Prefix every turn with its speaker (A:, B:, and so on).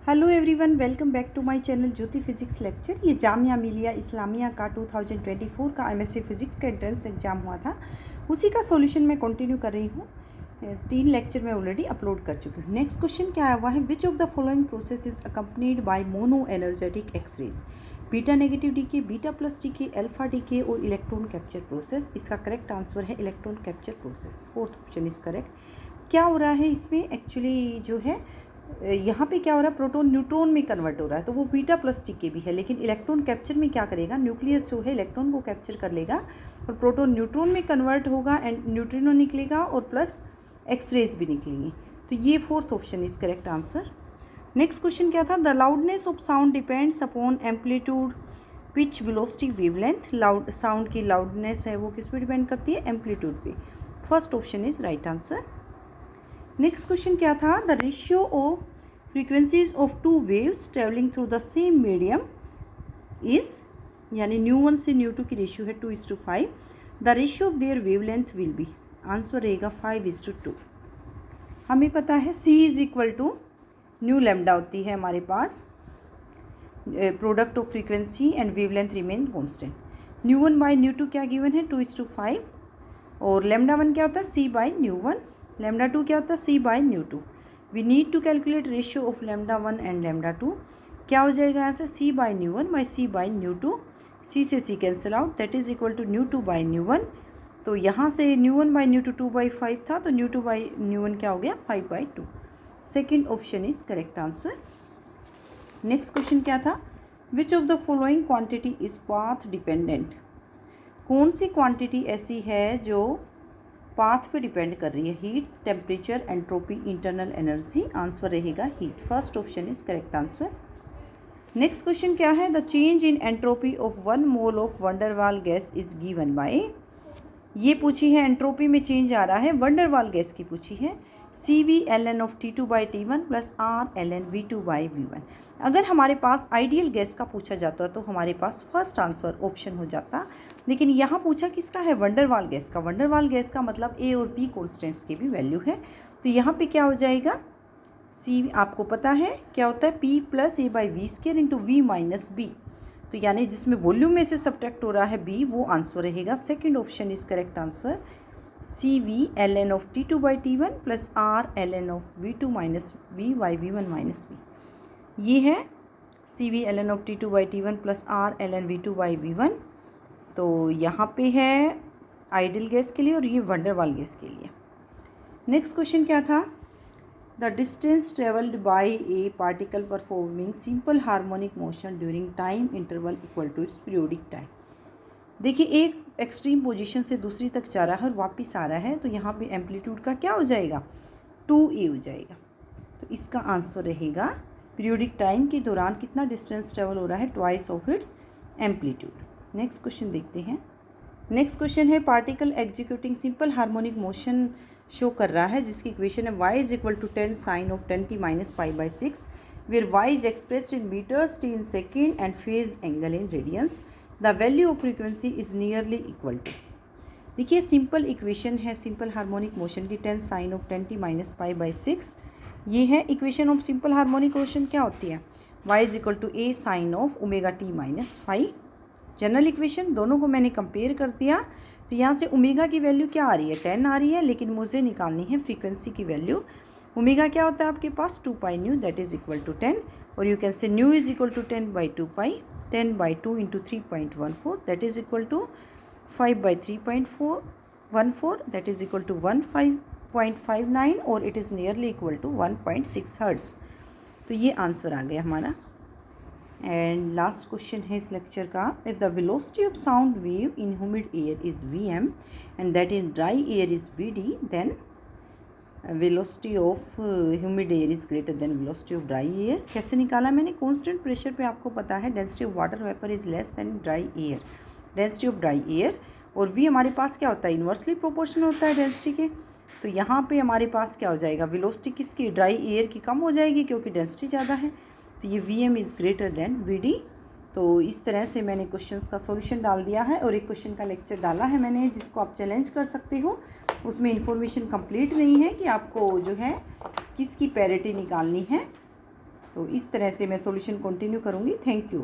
A: Hello everyone, welcome back to my channel Jyoti physics lecture. ये जामिया मिलिया इस्लामिया का 2024 का एमएससी फिजिक्स का एंट्रेंस एग्ज़ाम हुआ था, उसी का सॉल्यूशन मैं कंटिन्यू कर रही हूँ। 3 लेक्चर मैं ऑलरेडी अपलोड कर चुकी हूँ। नेक्स्ट क्वेश्चन क्या आया हुआ है, which of the following process is accompanied by mono energetic X rays? Beta negative decay, beta plus decay, alpha decay और इलेक्ट्रॉन कैप्चर प्रोसेस। इसका करेक्ट आंसर है electron capture process. Fourth option is correct. क्या हो रहा है इसमें actually जो है यहाँ पे क्या हो रहा है, प्रोटॉन न्यूट्रॉन में कन्वर्ट हो रहा है, तो वो बीटा प्लस टीके भी है। लेकिन इलेक्ट्रॉन कैप्चर में क्या करेगा, न्यूक्लियस जो है इलेक्ट्रॉन को कैप्चर कर लेगा और प्रोटॉन न्यूट्रॉन में कन्वर्ट होगा एंड न्यूट्रिनो निकलेगा और प्लस एक्सरेज भी निकलेंगी। तो ये fourth option is correct answer. Next question क्या था, the loudness of sound depends upon amplitude, pitch, velocity, wavelength. Loud sound की लाउडनेस है वो किस पे डिपेंड करती है, एम्पलीट्यूड पे। First option is right answer. Next question क्या था, the ratio of frequencies of two waves travelling through the same medium is, यानी न्यू1 से न्यू2 की रेशियो है 2:5। The ratio of their wavelength will be, answer रहेगा 5:2। हमें पता है C is equal to nu lambda होती है हमारे पास, product of frequency and wavelength remain constant. न्यू1 बाई न्यू2 क्या गिवन है, 2:5, और लैम्डा 1 क्या होता है, C बाई न्यू1। लैम्डा 2 क्या होता है, C बाई न्यू2। We need to calculate ratio of lambda 1 and lambda 2। क्या हो जाएगा यहाँ से, C बाई न्यू1 बाई C बाई न्यू2। C से C cancel out, that is equal to न्यू2 बाई न्यू1। तो यहाँ से न्यू1 बाई न्यू2 2/5 था, तो न्यू2 बाई न्यू1 क्या हो गया, 5/2। Second option is correct answer. Next question क्या था, विच of the following quantity is path dependent? कौन सी क्वांटिटी ऐसी है जो पाथ पे डिपेंड कर रही है, heat, temperature, entropy, internal energy. Answer रहेगा heat. First option is correct answer. Next question क्या है, the change in entropy of 1 mole of van der Waals gas is given by. ये पूछी है, एंट्रोपी में चेंज आ रहा है, वंडरवाल गैस की पूछी है। CV ln of T2/T1 plus R ln V2/V1। अगर हमारे पास आइडियल गैस का पूछा जाता तो हमारे पास फर्स्ट आंसर ऑप्शन हो जाता, लेकिन यहाँ पूछा किसका है, वंडरवाल गैस का। वंडरवाल गैस का मतलब A और B कॉन्स्टेंट्स की भी वैल्यू है, तो यहाँ पे क्या हो जाएगा, C आपको पता है क्या होता है, P plus A/V² into V minus B। तो यानी जिसमें वॉल्यूम में से सब्ट्रैक्ट हो रहा है B, वो आंसर रहेगा। Second option is correct answer. CV ln of T2/T1 plus R ln of V2 minus V/V1 minus B। ये है CV ln of T2/T1 plus R ln V2/V1। तो यहाँ पे है आइडियल गैस के लिए और ये वंडरवाल गैस के लिए। नेक्स्ट क्वेश्चन क्या था, the distance travelled by a particle performing simple harmonic motion during time interval equal to its periodic time. देखिए, एक एक्सट्रीम पोजीशन से दूसरी तक जा रहा है और वापस आ रहा है, तो यहाँ पे एम्पलीट्यूड का क्या हो जाएगा, 2a हो जाएगा। तो इसका आंसर रहेगा पीरियोडिक टाइम के दौरान कितना डिस्टेंस ट्रेवल हो रहा है, twice of its amplitude. Next question देखते हैं। नेक्स्ट क्वेश्चन है, particle executing simple harmonic motion show कर रहा है, जिसकी इक्वेशन है y is equal to 10 sine of 10t minus π/6, where y is expressed in metres, t in second and phase angle in radians. The value of frequency is nearly equal to. देखिए, simple equation है simple harmonic motion की, 10 sine of 10t minus π/6। ये है equation of simple harmonic motion. क्या होती है, y is equal to a sine of omega t minus five. General equation, दोनों को मैंने कंपेयर कर दिया, तो यहाँ से ओमेगा की वैल्यू क्या आ रही है, 10 आ रही है, लेकिन मुझे निकालनी है फ्रीक्वेंसी की वैल्यू। ओमेगा क्या होता है आपके पास, 2π nu, that is equal to 10, और you can say nu is equal to 10/2π, 10/2 into 3.14, that is equal to 5/3.14, that is equal to 15.59, और it is nearly equal to 1.6 hertz. तो ये आंसर आ गया हमारा। एंड लास्ट क्वेश्चन है इस lecture का, if the velocity of sound wave in humid air is Vm and that in dry air is Vd, then velocity of humid air is greater than velocity of dry air. कैसे निकाला मैंने, constant pressure पे आपको पता है density of water vapour is less than dry air, density of dry air, और V हमारे पास क्या होता है, इन्वर्सली प्रोपोर्शनल होता है डेंसिटी के। तो यहाँ पे हमारे पास क्या हो जाएगा, वेलोसिटी किसकी, ड्राई एयर की कम हो जाएगी क्योंकि डेंसिटी ज़्यादा है, तो ये Vm is greater than Vd। तो इस तरह से मैंने क्वेश्चंस का सॉल्यूशन डाल दिया है, और एक क्वेश्चन का लेक्चर डाला है मैंने जिसको आप चैलेंज कर सकते हो। उसमें इन्फॉर्मेशन कंप्लीट नहीं है कि आपको जो है किसकी पैरिटी निकालनी है, तो इस तरह से मैं सॉल्यूशन कंटिन्यू करूँगी। Thank you.